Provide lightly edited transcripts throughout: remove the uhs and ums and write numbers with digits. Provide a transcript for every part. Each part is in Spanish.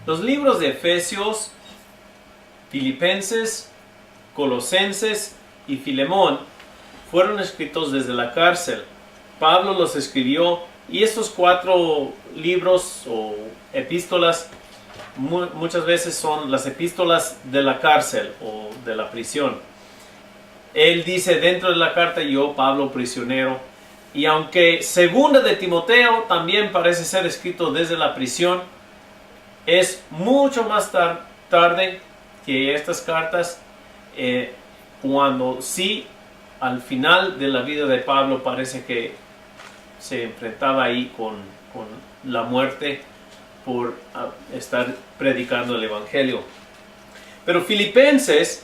Los libros de Efesios, Filipenses, Colosenses y Filemón fueron escritos desde la cárcel. Pablo los escribió y estos 4 libros o epístolas muchas veces son las epístolas de la cárcel o de la prisión. Él dice dentro de la carta: yo, Pablo, prisionero. Y aunque segunda de Timoteo también parece ser escrito desde la prisión, es mucho más tarde que estas cartas, cuando sí al final de la vida de Pablo parece que se enfrentaba ahí con la muerte por estar predicando el Evangelio. Pero Filipenses,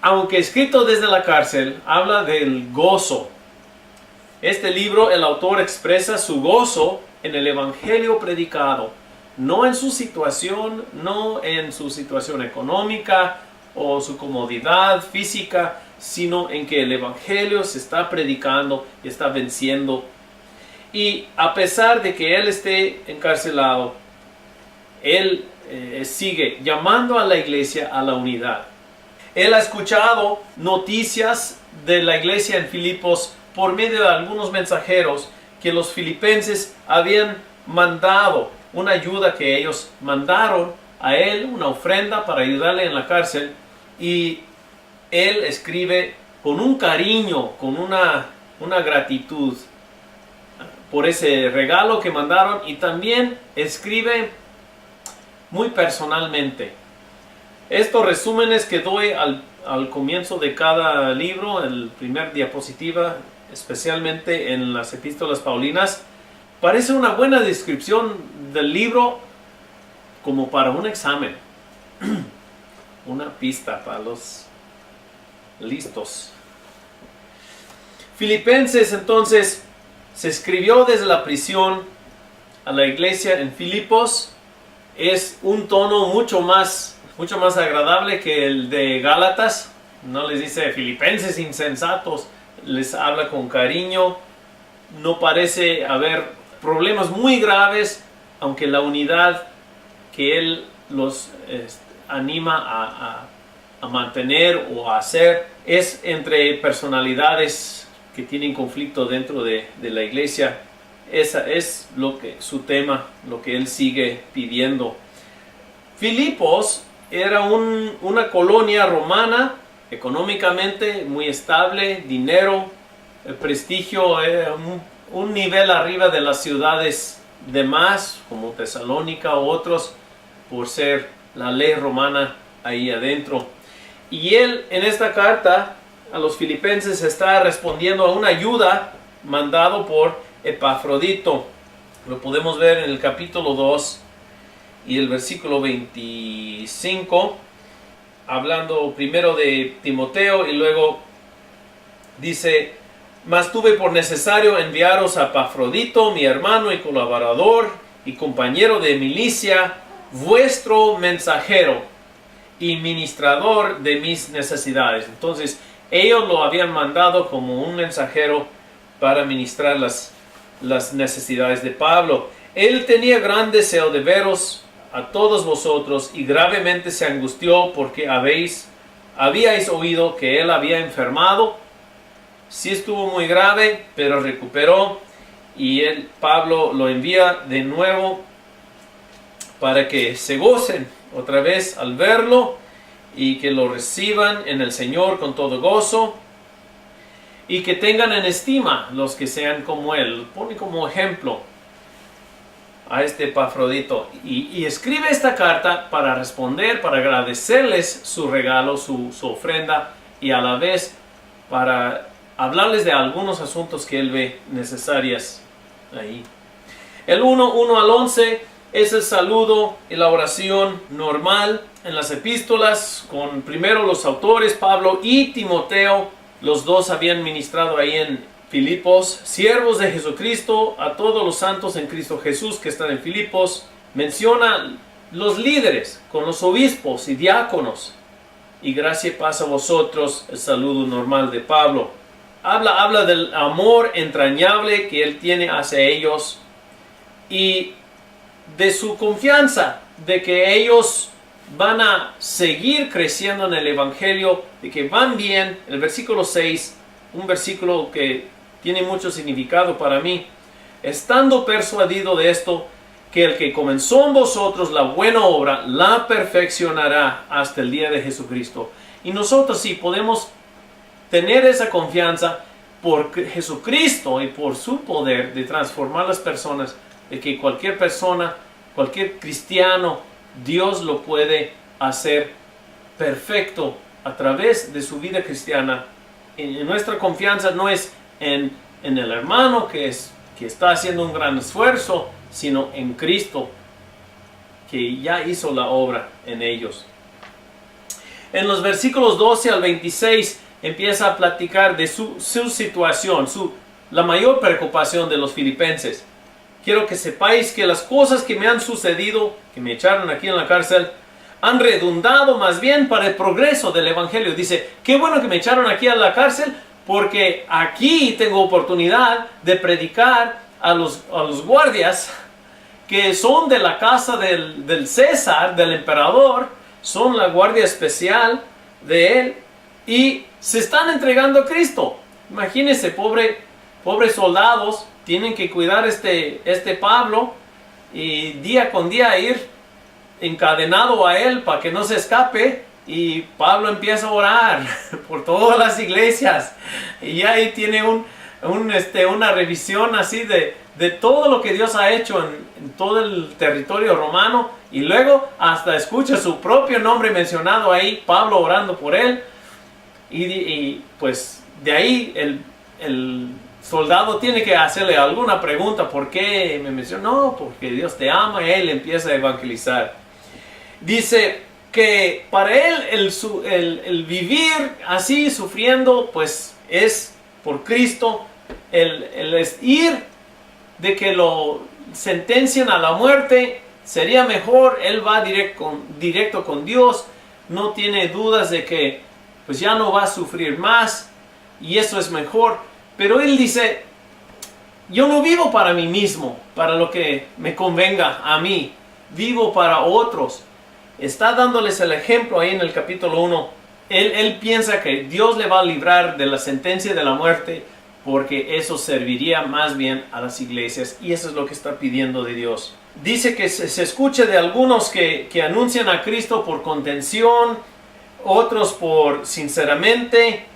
aunque escrito desde la cárcel, habla del gozo. Este libro, el autor expresa su gozo en el Evangelio predicado, no en su situación, no en su situación económica o su comodidad física, sino en que el Evangelio se está predicando y está venciendo. Y a pesar de que él esté encarcelado, él sigue llamando a la iglesia a la unidad. Él ha escuchado noticias de la iglesia en Filipos por medio de algunos mensajeros que los filipenses habían mandado, una ayuda que ellos mandaron a él, una ofrenda para ayudarle en la cárcel, y él escribe con un cariño, con una gratitud por ese regalo que mandaron, y también escribe muy personalmente. Estos resúmenes que doy al comienzo de cada libro, el primer diapositiva, especialmente en las epístolas paulinas, parece una buena descripción del libro como para un examen. Una pista para los listos. Filipenses entonces se escribió desde la prisión a la iglesia en Filipos. Es un tono mucho más agradable que el de Gálatas. No les dice filipenses insensatos, les habla con cariño. No parece haber problemas muy graves, aunque la unidad que él los anima a mantener o a hacer es entre personalidades que tienen conflicto dentro de la iglesia. Esa es su tema, lo que él sigue pidiendo. Filipos era una colonia romana, económicamente muy estable, dinero, prestigio, un nivel arriba de las ciudades demás, como Tesalónica u otros, por ser la ley romana ahí adentro. Y él en esta carta a los filipenses está respondiendo a una ayuda mandado por Epafrodito. Lo podemos ver en el capítulo 2 y el versículo 25, hablando primero de Timoteo y luego dice: mas tuve por necesario enviaros a Epafrodito, mi hermano y colaborador y compañero de milicia, vuestro mensajero y ministrador de mis necesidades. Entonces ellos lo habían mandado como un mensajero para ministrar las necesidades de Pablo. Él tenía gran deseo de veros a todos vosotros y gravemente se angustió porque habíais oído que él había enfermado. Sí estuvo muy grave, pero recuperó, y Pablo lo envía de nuevo para que se gocen otra vez al verlo y que lo reciban en el Señor con todo gozo y que tengan en estima los que sean como él. Pone como ejemplo a este Epafrodito y escribe esta carta para responder, para agradecerles su regalo, su ofrenda, y a la vez para hablarles de algunos asuntos que él ve necesarias ahí. El 1 al 11 es el saludo y la oración normal en las epístolas, con primero los autores, Pablo y Timoteo. Los dos habían ministrado ahí en Filipos. Siervos de Jesucristo, a todos los santos en Cristo Jesús que están en Filipos. Menciona los líderes con los obispos y diáconos. Y gracia y paz a vosotros, el saludo normal de Pablo. Habla del amor entrañable que él tiene hacia ellos, y de su confianza, de que ellos van a seguir creciendo en el Evangelio, de que van bien. El versículo 6, un versículo que tiene mucho significado para mí. Estando persuadido de esto, que el que comenzó en vosotros la buena obra, la perfeccionará hasta el día de Jesucristo. Y nosotros sí podemos tener esa confianza por Jesucristo y por su poder de transformar las personas, de que cualquier persona, cualquier cristiano, Dios lo puede hacer perfecto a través de su vida cristiana. Nuestra confianza no es en el hermano que está haciendo un gran esfuerzo, sino en Cristo, que ya hizo la obra en ellos. En los versículos 12 al 26 empieza a platicar de su situación, la mayor preocupación de los filipenses. Quiero que sepáis que las cosas que me han sucedido, que me echaron aquí en la cárcel, han redundado más bien para el progreso del Evangelio. Dice, qué bueno que me echaron aquí a la cárcel, porque aquí tengo oportunidad de predicar a los guardias que son de la casa del César, del emperador, son la guardia especial de él, y se están entregando a Cristo. Imagínense, pobres soldados, tienen que cuidar este Pablo, y día con día ir encadenado a él para que no se escape. Y Pablo empieza a orar por todas las iglesias, y ahí tiene una revisión así de todo lo que Dios ha hecho en todo el territorio romano, y luego hasta escucha su propio nombre mencionado ahí, Pablo orando por él, y pues de ahí el soldado tiene que hacerle alguna pregunta: ¿por qué me mencionó? No, porque Dios te ama. Y él empieza a evangelizar. Dice que para él el vivir así sufriendo pues es por Cristo. El ir de que lo sentencien a la muerte sería mejor. Él va directo con Dios, no tiene dudas de que pues ya no va a sufrir más, y eso es mejor. Pero él dice, yo no vivo para mí mismo, para lo que me convenga a mí, vivo para otros. Está dándoles el ejemplo ahí en el capítulo 1. Él piensa que Dios le va a librar de la sentencia de la muerte, porque eso serviría más bien a las iglesias, y eso es lo que está pidiendo de Dios. Dice que se escuche de algunos que anuncian a Cristo por contención, otros por sinceramente,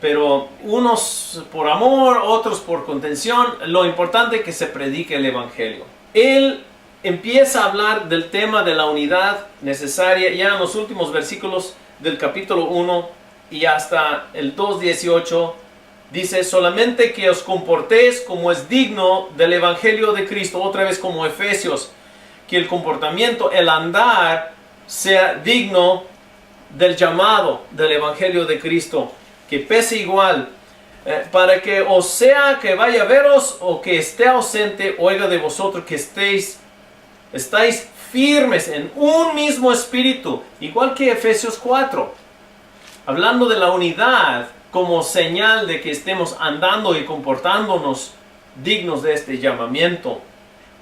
pero unos por amor, otros por contención. Lo importante es que se predique el Evangelio. Él empieza a hablar del tema de la unidad necesaria ya en los últimos versículos del capítulo 1 y hasta el 2:18. Dice, solamente que os comportéis como es digno del Evangelio de Cristo. Otra vez como Efesios, que el comportamiento, el andar, sea digno del llamado del Evangelio de Cristo, que pese igual, para que o sea que vaya a veros o que esté ausente, oiga de vosotros que estáis firmes en un mismo espíritu, igual que Efesios 4, hablando de la unidad como señal de que estemos andando y comportándonos dignos de este llamamiento,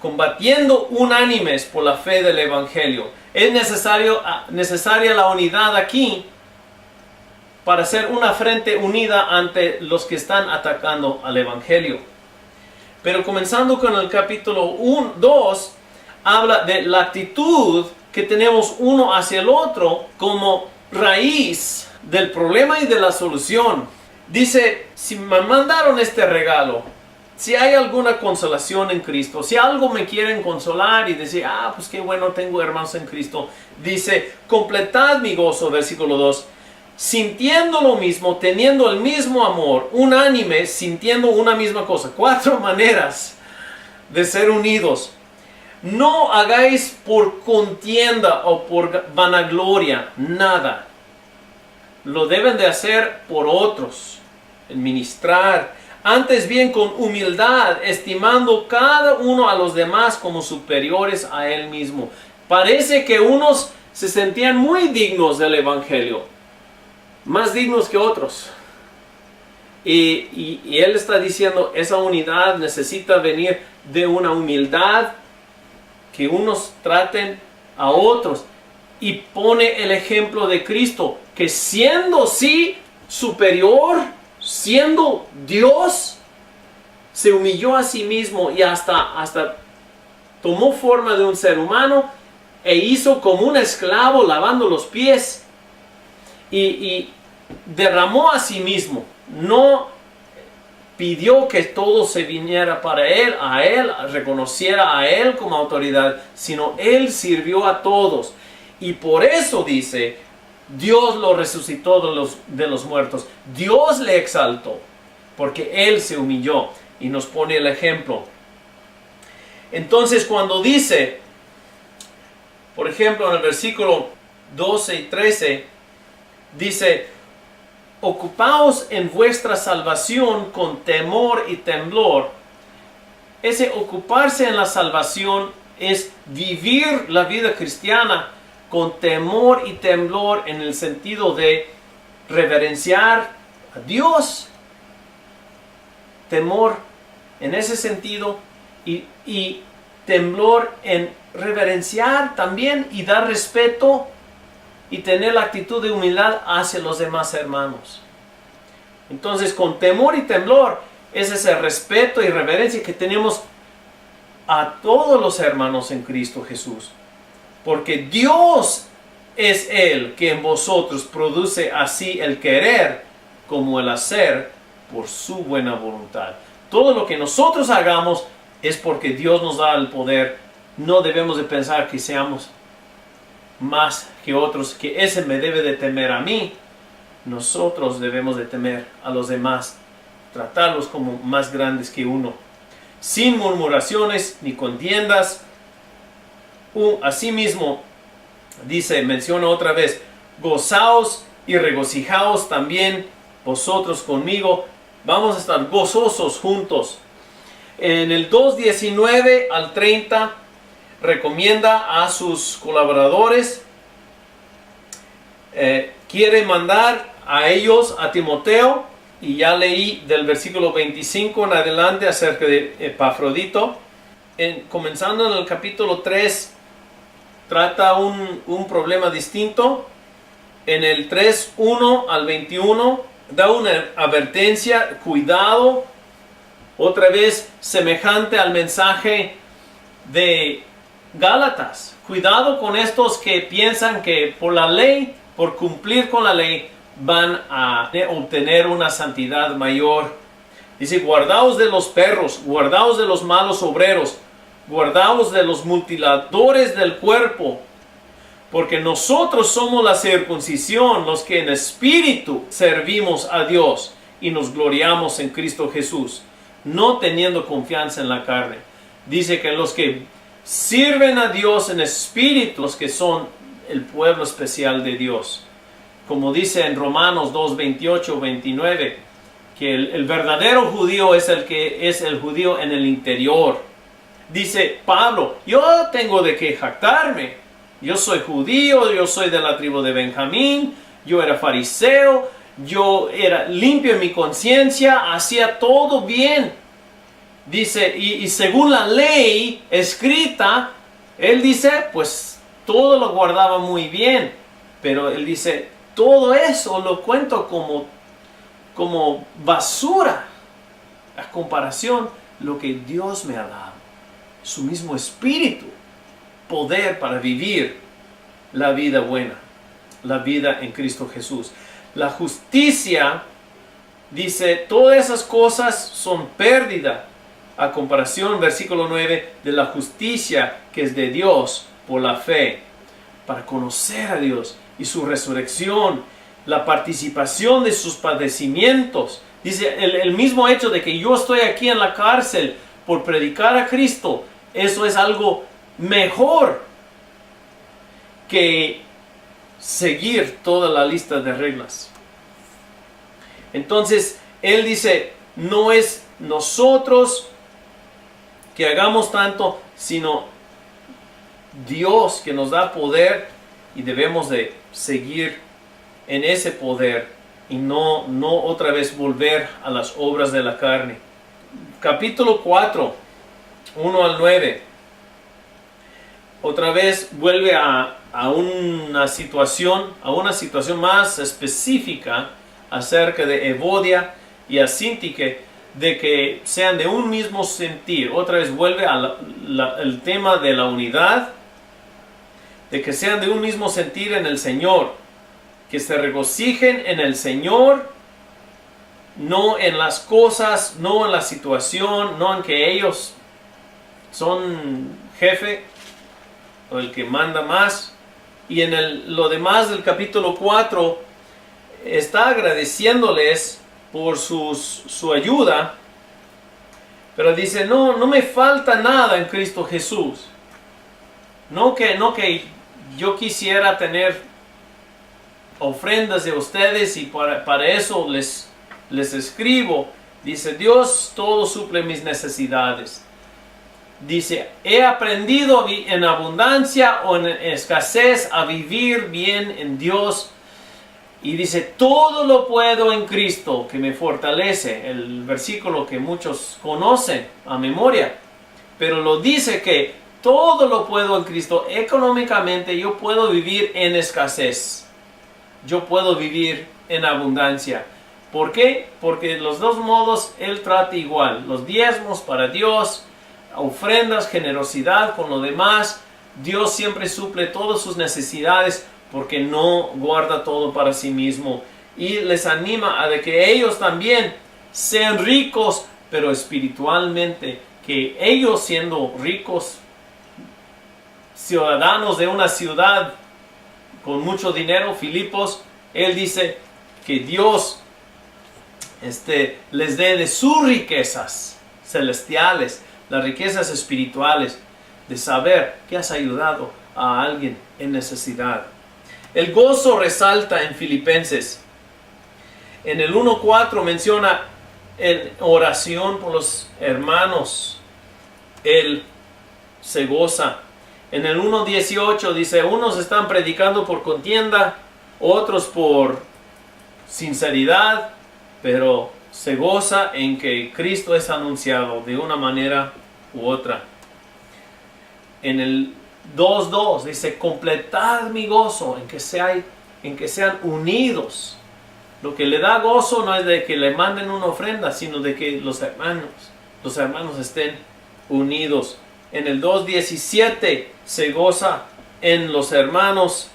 combatiendo unánimes por la fe del Evangelio. Es necesaria la unidad aquí para ser una frente unida ante los que están atacando al Evangelio. Pero comenzando con el capítulo 2, habla de la actitud que tenemos uno hacia el otro como raíz del problema y de la solución. Dice, si me mandaron este regalo, si hay alguna consolación en Cristo, si algo me quieren consolar y decir, pues qué bueno, tengo hermanos en Cristo, dice, completad mi gozo, versículo 2, sintiendo lo mismo, teniendo el mismo amor, unánime, sintiendo una misma cosa. 4 maneras de ser unidos. No hagáis por contienda o por vanagloria nada. Lo deben de hacer por otros, en ministrar. Antes bien con humildad, estimando cada uno a los demás como superiores a él mismo. Parece que unos se sentían muy dignos del Evangelio, más dignos que otros. Y él está diciendo, esa unidad necesita venir de una humildad que unos traten a otros. Y pone el ejemplo de Cristo, que siendo sí superior, siendo Dios, se humilló a sí mismo y hasta tomó forma de un ser humano e hizo como un esclavo lavando los pies y derramó a sí mismo. No pidió que todo se viniera para él, reconociera a él como autoridad, sino él sirvió a todos. Y por eso dice, Dios lo resucitó de los muertos. Dios le exaltó, porque él se humilló y nos pone el ejemplo. Entonces cuando dice, por ejemplo en el versículo 12 y 13, dice, ocupaos en vuestra salvación con temor y temblor. Ese ocuparse en la salvación es vivir la vida cristiana con temor y temblor, en el sentido de reverenciar a Dios. Temor en ese sentido y temblor en reverenciar también y dar respeto y tener la actitud de humildad hacia los demás hermanos. Entonces, con temor y temblor es ese respeto y reverencia que tenemos a todos los hermanos en Cristo Jesús. Porque Dios es el que en vosotros produce así el querer como el hacer por su buena voluntad. Todo lo que nosotros hagamos es porque Dios nos da el poder. No debemos de pensar que seamos más que otros, que ese me debe de temer a mí. Nosotros debemos de temer a los demás, tratarlos como más grandes que uno, sin murmuraciones ni contiendas. Asimismo, dice, menciona otra vez, gozaos y regocijaos también vosotros conmigo. Vamos a estar gozosos juntos. En el 2:19 al 30 recomienda a sus colaboradores, quiere mandar a ellos, a Timoteo, y ya leí del versículo 25 en adelante acerca de Epafrodito. Comenzando en el capítulo 3, trata un problema distinto. En el 3:1 al 21 da una advertencia, cuidado, otra vez semejante al mensaje de Gálatas. Cuidado con estos que piensan que por la ley, por cumplir con la ley, van a obtener una santidad mayor. Dice, guardaos de los perros, guardaos de los malos obreros, guardaos de los mutiladores del cuerpo, porque nosotros somos la circuncisión, los que en espíritu servimos a Dios y nos gloriamos en Cristo Jesús, no teniendo confianza en la carne. Dice que los que sirven a Dios en espíritu, los que son el pueblo especial de Dios, como dice en Romanos 2:28-29, que el verdadero judío es el que es el judío en el interior. Dice Pablo, yo tengo de qué jactarme, yo soy judío, yo soy de la tribu de Benjamín, yo era fariseo, yo era limpio en mi conciencia, hacía todo bien. Dice, y según la ley escrita, él dice, pues todo lo guardaba muy bien. Pero él dice, todo eso lo cuento como basura a comparación lo que Dios me ha dado. Su mismo espíritu, poder para vivir la vida buena, la vida en Cristo Jesús. La justicia, dice, todas esas cosas son pérdida a comparación, versículo 9, de la justicia que es de Dios por la fe, para conocer a Dios y su resurrección, la participación de sus padecimientos. Dice, el mismo hecho de que yo estoy aquí en la cárcel por predicar a Cristo, eso es algo mejor que seguir toda la lista de reglas. Entonces, él dice, no es nosotros que hagamos tanto, sino Dios que nos da poder, y debemos de seguir en ese poder y no otra vez volver a las obras de la carne. Capítulo 4, 1 al 9. otra vez vuelve a una situación más específica acerca de Evodia y Asíntique, de que sean de un mismo sentir. Otra vez vuelve al tema de la unidad, de que sean de un mismo sentir en el Señor, que se regocijen en el Señor, no en las cosas, no en la situación, no en que ellos son jefe o el que manda más. Y en lo demás del capítulo 4 está agradeciéndoles por su ayuda, pero dice, no me falta nada en Cristo Jesús. No que yo quisiera tener ofrendas de ustedes y para eso les escribo. Dice, Dios todo suple mis necesidades. Dice, he aprendido en abundancia o en escasez a vivir bien en Dios. Y dice, todo lo puedo en Cristo que me fortalece. El versículo que muchos conocen a memoria. Pero lo dice que todo lo puedo en Cristo. Económicamente yo puedo vivir en escasez. Yo puedo vivir en abundancia. ¿Por qué? Porque los dos modos Él trata igual. Los diezmos para Dios, ofrendas, generosidad con lo demás. Dios siempre suple todas sus necesidades porque no guarda todo para sí mismo. Y les anima a de que ellos también sean ricos, pero espiritualmente. Que ellos siendo ricos, ciudadanos de una ciudad con mucho dinero, Filipos, Él dice que Dios les dé de sus riquezas celestiales, las riquezas espirituales, de saber que has ayudado a alguien en necesidad. El gozo resalta en Filipenses. En el 1:4 menciona en oración por los hermanos. Él se goza. En el 1:18 dice, unos están predicando por contienda, otros por sinceridad, pero se goza en que Cristo es anunciado de una manera u otra. En el 2:2 dice, completad mi gozo en que sean unidos. Lo que le da gozo no es de que le manden una ofrenda, sino de que los hermanos estén unidos. En el 2:17 se goza en los hermanos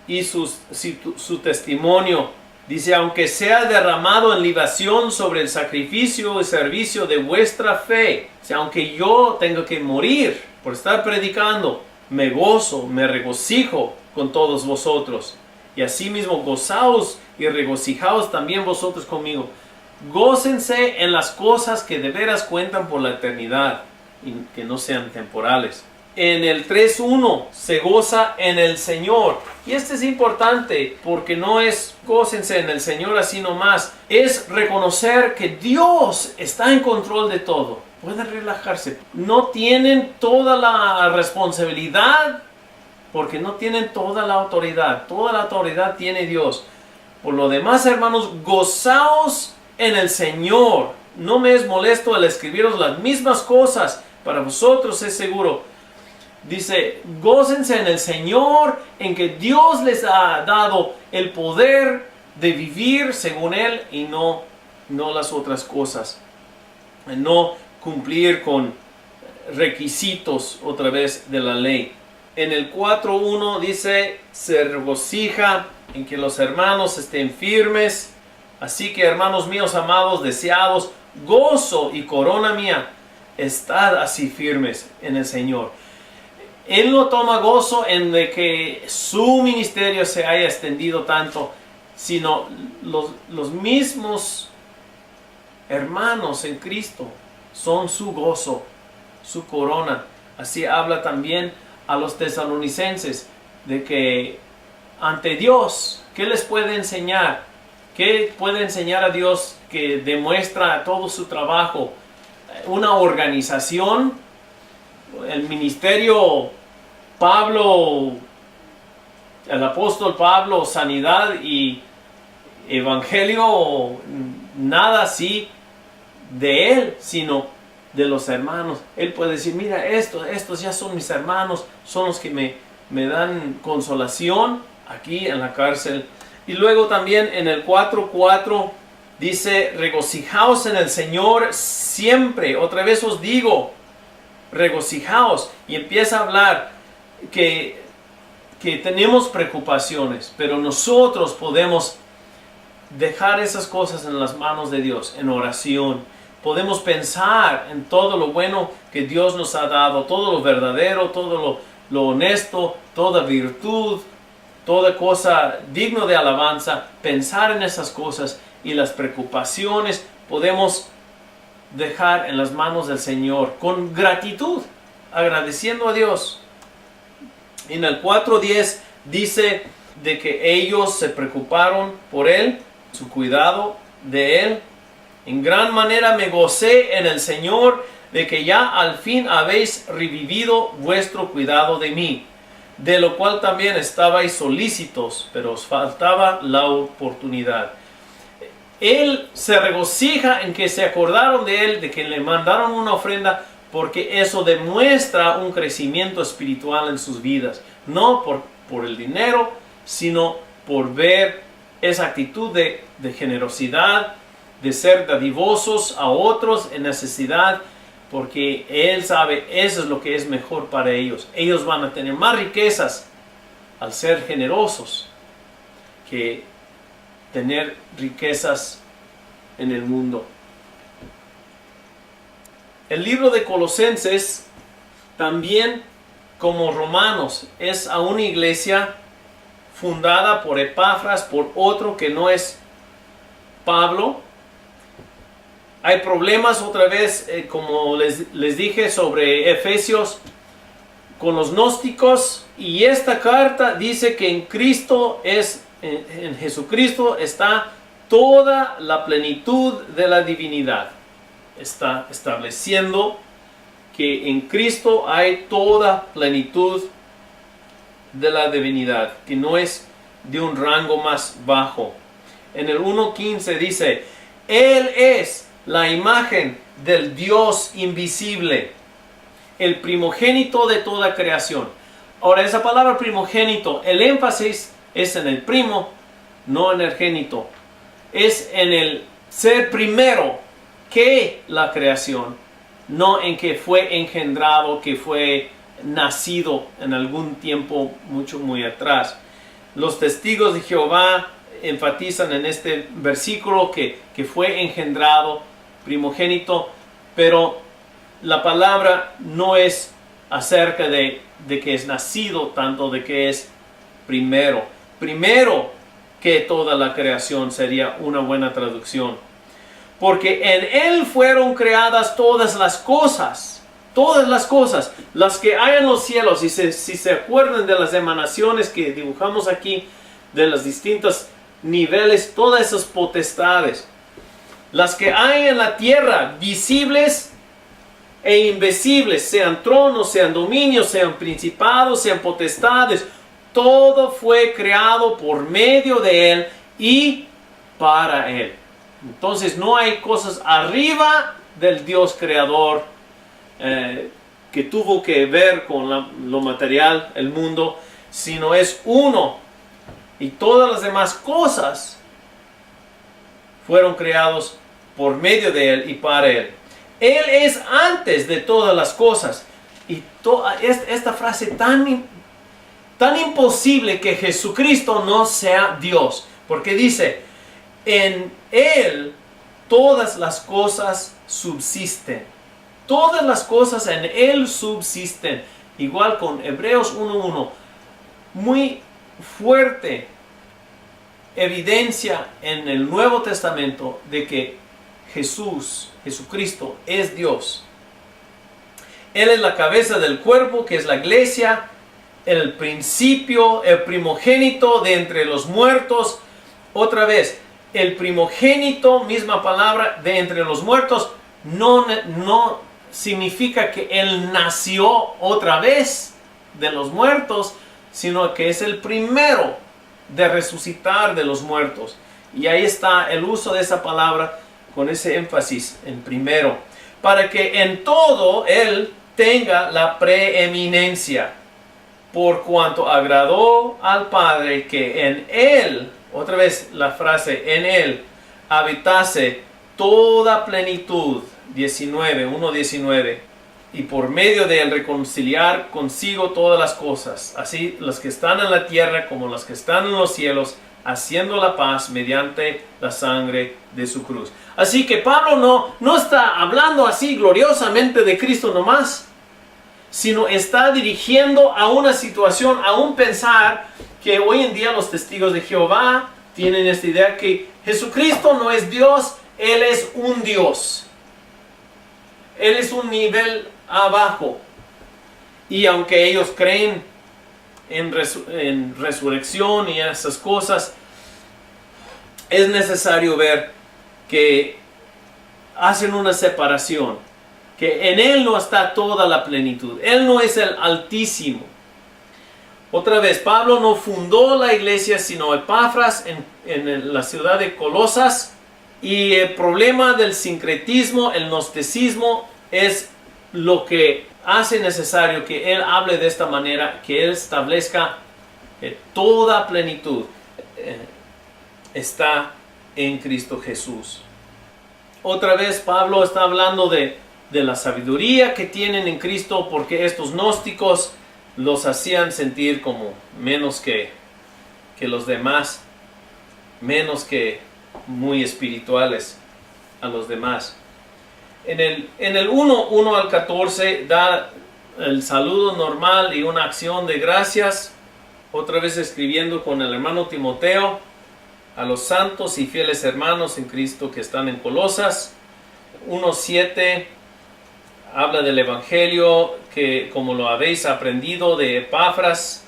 y su testimonio. Dice, aunque sea derramado en libación sobre el sacrificio y servicio de vuestra fe. O sea, aunque yo tenga que morir por estar predicando, me gozo, me regocijo con todos vosotros. Y asimismo gozaos y regocijaos también vosotros conmigo. Gócense en las cosas que de veras cuentan por la eternidad y que no sean temporales. En el 3:1 se goza en el Señor. Y este es importante porque no es gócense en el Señor así nomás. Es reconocer que Dios está en control de todo. Pueden relajarse. No tienen toda la responsabilidad porque no tienen toda la autoridad. Toda la autoridad tiene Dios. Por lo demás, hermanos, gozaos en el Señor. No me es molesto el escribiros las mismas cosas. Para vosotros es seguro. Dice, gócense en el Señor, en que Dios les ha dado el poder de vivir según Él y no las otras cosas. No cumplir con requisitos otra vez de la ley. En el 4:1 dice, se regocija en que los hermanos estén firmes. Así que, hermanos míos amados, deseados, gozo y corona mía, estad así firmes en el Señor. Él no toma gozo en de que su ministerio se haya extendido tanto, sino los mismos hermanos en Cristo son su gozo, su corona. Así habla también a los tesalonicenses de que ante Dios, ¿qué les puede enseñar? ¿Qué puede enseñar a Dios que demuestra todo su trabajo? Una organización, el ministerio Pablo, el apóstol Pablo, sanidad y evangelio, nada así de él, sino de los hermanos. Él puede decir, mira, estos ya son mis hermanos, son los que me dan consolación aquí en la cárcel. Y luego también en el 4:4 dice, regocijaos en el Señor siempre. Otra vez os digo, regocijaos. Y empieza a hablar que tenemos preocupaciones, pero nosotros podemos dejar esas cosas en las manos de Dios, en oración. Podemos pensar en todo lo bueno que Dios nos ha dado, todo lo verdadero, todo lo honesto, toda virtud, toda cosa digna de alabanza. Pensar en esas cosas y las preocupaciones podemos dejar en las manos del Señor con gratitud, agradeciendo a Dios. En el 4:10 dice de que ellos se preocuparon por Él, su cuidado de Él. En gran manera me gocé en el Señor de que ya al fin habéis revivido vuestro cuidado de mí, de lo cual también estabais solícitos, pero os faltaba la oportunidad. Él se regocija en que se acordaron de Él, de que le mandaron una ofrenda, porque eso demuestra un crecimiento espiritual en sus vidas. No por el dinero, sino por ver esa actitud de generosidad, de ser dadivosos a otros en necesidad, porque Él sabe, eso es lo que es mejor para ellos. Ellos van a tener más riquezas al ser generosos que tener riquezas en el mundo. El libro de Colosenses, también como Romanos, es a una iglesia fundada por Epafras, por otro que no es Pablo. Hay problemas otra vez, como les dije, sobre Efesios con los gnósticos, y esta carta dice que en Jesucristo está toda la plenitud de la divinidad. Está estableciendo que en Cristo hay toda plenitud de la divinidad, que no es de un rango más bajo. En el 1:15 dice, Él es la imagen del Dios invisible, el primogénito de toda creación. Ahora, esa palabra primogénito, el énfasis es en el primo, no en el génito. Es en el ser primero que la creación, no en que fue engendrado, que fue nacido en algún tiempo muy atrás. Los testigos de Jehová enfatizan en este versículo que fue engendrado, primogénito, pero la palabra no es acerca de que es nacido, tanto de que es primero. Primero que toda la creación sería una buena traducción. Porque en Él fueron creadas todas las cosas, las que hay en los cielos. Y si se acuerdan de las emanaciones que dibujamos aquí, de los distintos niveles, todas esas potestades, las que hay en la tierra, visibles e invisibles, sean tronos, sean dominios, sean principados, sean potestades, todo fue creado por medio de Él y para Él. Entonces no hay cosas arriba del Dios creador que tuvo que ver con lo material, el mundo, sino es uno, y todas las demás cosas fueron creados por medio de Él y para Él. Él es antes de todas las cosas. Y esta frase tan imposible, que Jesucristo no sea Dios, porque dice, en Él todas las cosas subsisten. Todas las cosas en Él subsisten. Igual con Hebreos 1:1. Muy fuerte evidencia en el Nuevo Testamento de que Jesucristo es Dios. Él es la cabeza del cuerpo, que es la iglesia, el principio, el primogénito de entre los muertos. Otra vez, el primogénito, misma palabra, de entre los muertos, no significa que Él nació otra vez de los muertos, sino que es el primero de resucitar de los muertos. Y ahí está el uso de esa palabra con ese énfasis en primero. para que en todo Él tenga la preeminencia, por cuanto agradó al Padre que en Él, otra vez la frase, en Él habitase toda plenitud, 1:19, y por medio de Él reconciliar consigo todas las cosas, así las que están en la tierra como las que están en los cielos, haciendo la paz mediante la sangre de su cruz. Así que Pablo no está hablando así gloriosamente de Cristo nomás, sino está dirigiendo a una situación, a un pensar que hoy en día los testigos de Jehová tienen esta idea que Jesucristo no es Dios, Él es un Dios. Él es un nivel abajo. Y aunque ellos creen en resurrección y esas cosas, es necesario ver que hacen una separación, que en Él no está toda la plenitud. Él no es el Altísimo. Otra vez, Pablo no fundó la iglesia, sino Epafras en la ciudad de Colosas. Y el problema del sincretismo, el gnosticismo, es lo que hace necesario que Él hable de esta manera, que Él establezca que toda plenitud está en Cristo Jesús. Otra vez Pablo está hablando de la sabiduría que tienen en Cristo, porque estos gnósticos los hacían sentir como menos que los demás, menos que muy espirituales a los demás. En el 1 al 14 da el saludo normal y una acción de gracias, otra vez escribiendo con el hermano Timoteo a los santos y fieles hermanos en Cristo que están en Colosas. 1:7 habla del Evangelio que como lo habéis aprendido de Epafras,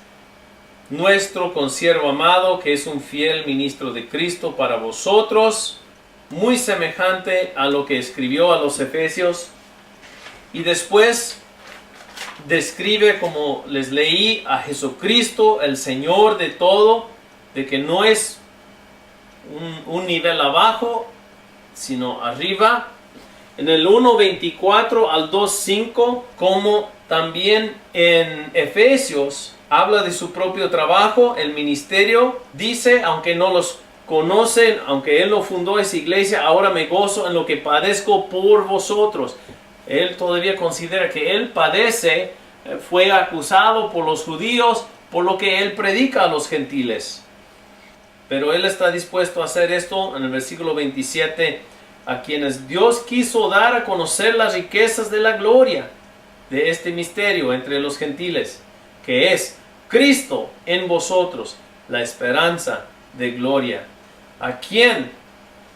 nuestro consiervo amado, que es un fiel ministro de Cristo para vosotros, muy semejante a lo que escribió a los Efesios. Y después describe, como les leí, a Jesucristo, el Señor de todo, de que no es un nivel abajo, sino arriba. En el 1:24 al 2:5, como también en Efesios, habla de su propio trabajo, el ministerio. Dice, aunque no los conocen, aunque Él no fundó esa iglesia, ahora me gozo en lo que padezco por vosotros. Él todavía considera que Él padece, fue acusado por los judíos por lo que Él predica a los gentiles. Pero Él está dispuesto a hacer esto en el versículo 27, a quienes Dios quiso dar a conocer las riquezas de la gloria de este misterio entre los gentiles, que es Cristo en vosotros, la esperanza de gloria, a quien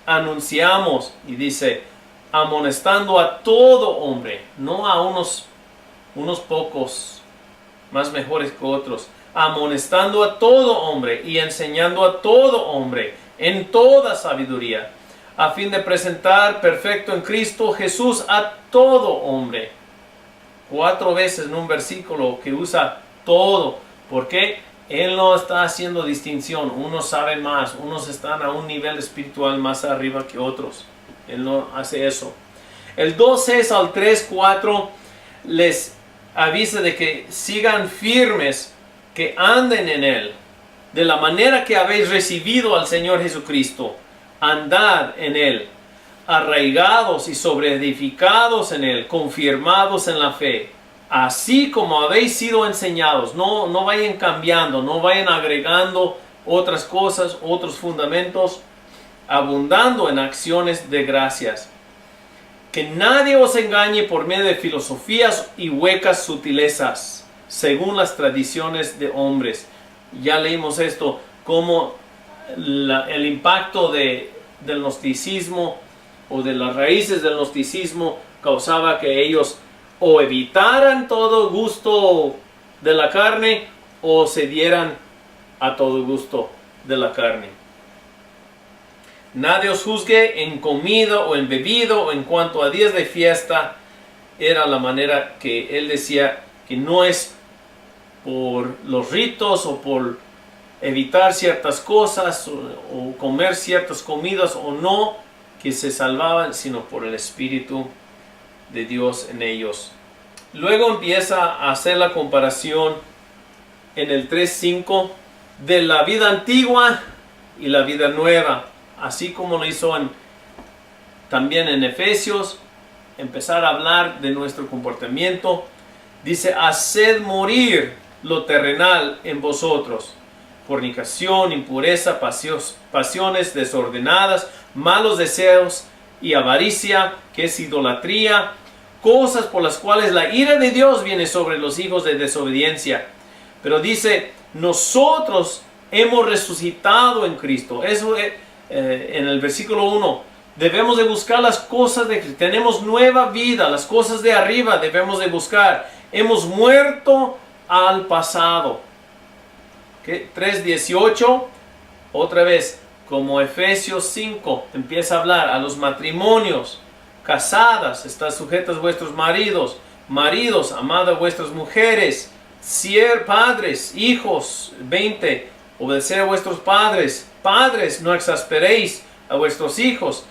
anunciamos, y dice, amonestando a todo hombre, no a unos pocos más mejores que otros, amonestando a todo hombre y enseñando a todo hombre en toda sabiduría, a fin de presentar perfecto en Cristo Jesús a todo hombre. 4 veces en un versículo que usa todo, porque Él no está haciendo distinción. Unos saben más, unos están a un nivel espiritual más arriba que otros. Él no hace eso. El 2:6 al 3:4 les avisa de que sigan firmes, que anden en Él, de la manera que habéis recibido al Señor Jesucristo. Andad en Él, arraigados y sobreedificados en Él, confirmados en la fe, así como habéis sido enseñados. No vayan cambiando, no vayan agregando otras cosas, otros fundamentos, abundando en acciones de gracias. Que nadie os engañe por medio de filosofías y huecas sutilezas, según las tradiciones de hombres. Ya leímos esto, como el impacto del gnosticismo o de las raíces del gnosticismo causaba que ellos o evitaran todo gusto de la carne o se dieran a todo gusto de la carne. Nadie os juzgue en comida o en bebido o en cuanto a días de fiesta. Era la manera que él decía que no es por los ritos o por evitar ciertas cosas o comer ciertas comidas o no que se salvaban, sino por el Espíritu de Dios en ellos. Luego empieza a hacer la comparación en el 3:5 de la vida antigua y la vida nueva, así como lo hizo también en Efesios. Empezar a hablar de nuestro comportamiento. Dice: haced morir lo terrenal en vosotros: fornicación, impureza, pasiones desordenadas, malos deseos y avaricia, que es idolatría, cosas por las cuales la ira de Dios viene sobre los hijos de desobediencia. Pero dice: nosotros hemos resucitado en Cristo. Eso en el versículo 1. Debemos de buscar las cosas de Cristo. Tenemos nueva vida, las cosas de arriba debemos de buscar. Hemos muerto al pasado. 3:18, otra vez, como Efesios 5, empieza a hablar a los matrimonios. Casadas, estad sujetas a vuestros maridos. Maridos, amad a vuestras mujeres. Padres, hijos, 20, obedecer a vuestros padres. Padres, no exasperéis a vuestros hijos.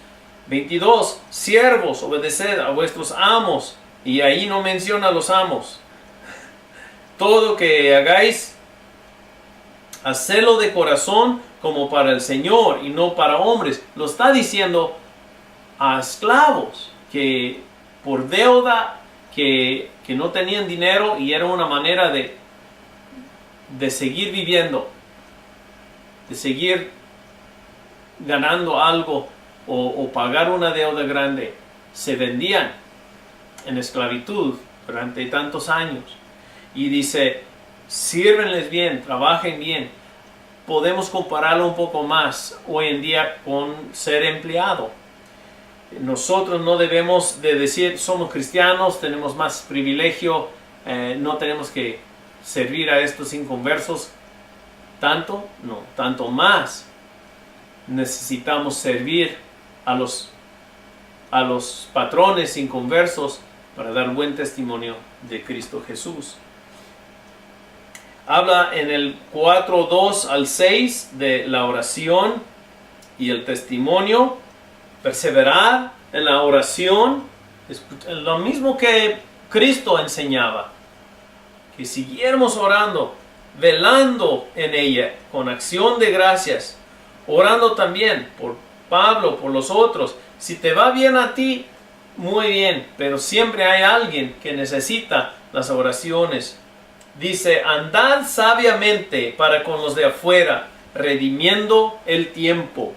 22, siervos, obedeced a vuestros amos. Y ahí no menciona a los amos. Todo que hagáis, hacedlo de corazón como para el Señor y no para hombres. Lo está diciendo a esclavos que por deuda, que no tenían dinero, y era una manera de seguir viviendo, de seguir ganando algo o pagar una deuda grande. Se vendían en esclavitud durante tantos años. Y dice: sírvenles bien, trabajen bien. Podemos compararlo un poco más hoy en día con ser empleado. Nosotros no debemos de decir somos cristianos, tenemos más privilegio, no tenemos que servir a estos inconversos tanto. No, tanto más necesitamos servir a los patrones inconversos para dar buen testimonio de Cristo Jesús. Habla en el 4:2 al 6 de la oración y el testimonio. Perseverar en la oración, lo mismo que Cristo enseñaba, que siguiéramos orando, velando en ella con acción de gracias, orando también por Pablo, por los otros. Si te va bien a ti, muy bien, pero siempre hay alguien que necesita las oraciones. Dice: andad sabiamente para con los de afuera, redimiendo el tiempo.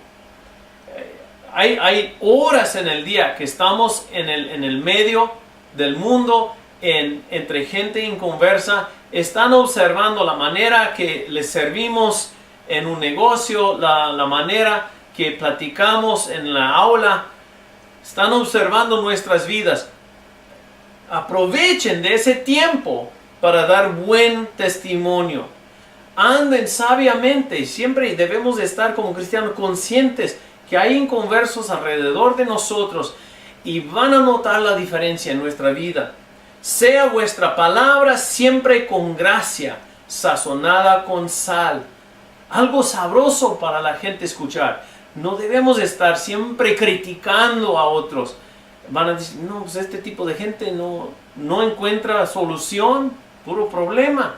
Hay horas en el día que estamos en el medio del mundo, entre gente inconversa. Están observando la manera que les servimos en un negocio, la manera que platicamos en la aula. Están observando nuestras vidas. Aprovechen de ese tiempo para dar buen testimonio. Anden sabiamente, y siempre debemos de estar como cristianos conscientes que hay inconversos alrededor de nosotros y van a notar la diferencia en nuestra vida. Sea vuestra palabra siempre con gracia, sazonada con sal. Algo sabroso para la gente escuchar. No debemos estar siempre criticando a otros. Van a decir: no, pues este tipo de gente no encuentra solución, puro problema.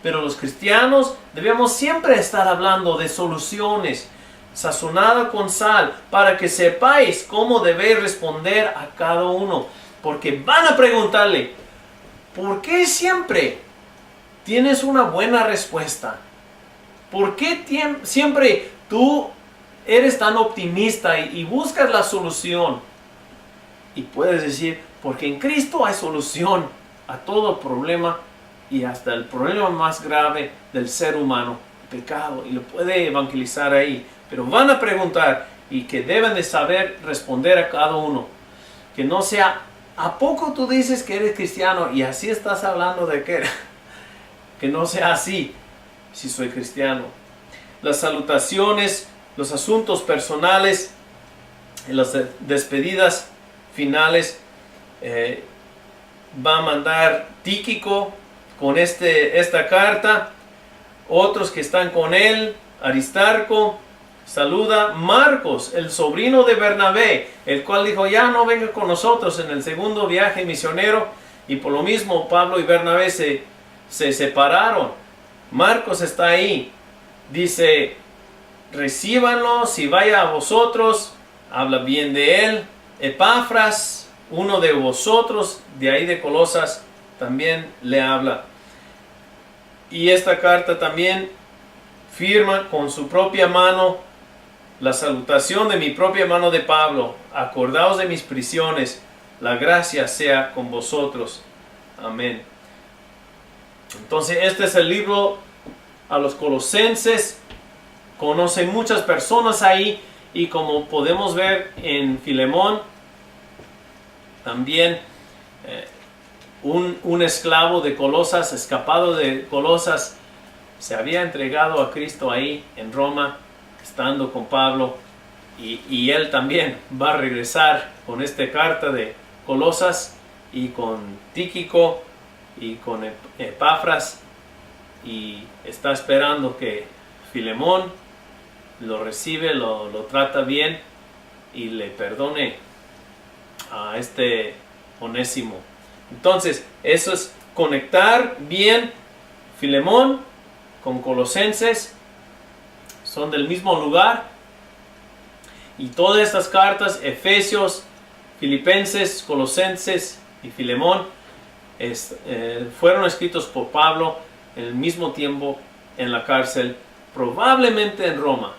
Pero los cristianos debemos siempre estar hablando de soluciones, sazonada con sal, para que sepáis cómo debéis responder a cada uno. Porque van a preguntarle: ¿por qué siempre tienes una buena respuesta? ¿Por qué siempre tú eres tan optimista y buscas la solución? Y puedes decir: porque en Cristo hay solución a todo problema, y hasta el problema más grave del ser humano, el pecado, y lo puede evangelizar ahí. Pero van a preguntar, y que deben de saber responder a cada uno. Que no sea: ¿a poco tú dices que eres cristiano y así estás hablando de qué? Que no sea así, si soy cristiano. Las salutaciones, los asuntos personales, las despedidas finales, va a mandar Tíquico con esta carta. Otros que están con él: Aristarco, Saluda Marcos, el sobrino de Bernabé, el cual dijo, ya no venga con nosotros en el segundo viaje misionero. Y por lo mismo Pablo y Bernabé se separaron. Marcos está ahí. Dice, recíbanlo, si vaya a vosotros, habla bien de él. Epafras, uno de vosotros, de ahí de Colosas, también le habla. Y esta carta también firma con su propia mano la salutación de mi propia mano de Pablo. Acordaos de mis prisiones, la gracia sea con vosotros. Amén. Entonces este es el libro a los Colosenses. Conocen muchas personas ahí, y como podemos ver en Filemón, también un esclavo de Colosas, escapado de Colosas, se había entregado a Cristo ahí en Roma, estando con Pablo, y él también va a regresar con esta carta de Colosas, y con Tíquico y con Epafras, y está esperando que Filemón lo recibe, lo trata bien y le perdone a este Onésimo. Entonces eso es conectar bien Filemón con Colosenses, son del mismo lugar, y todas estas cartas, Efesios, Filipenses, Colosenses y Filemón, fueron escritos por Pablo en el mismo tiempo en la cárcel, probablemente en Roma.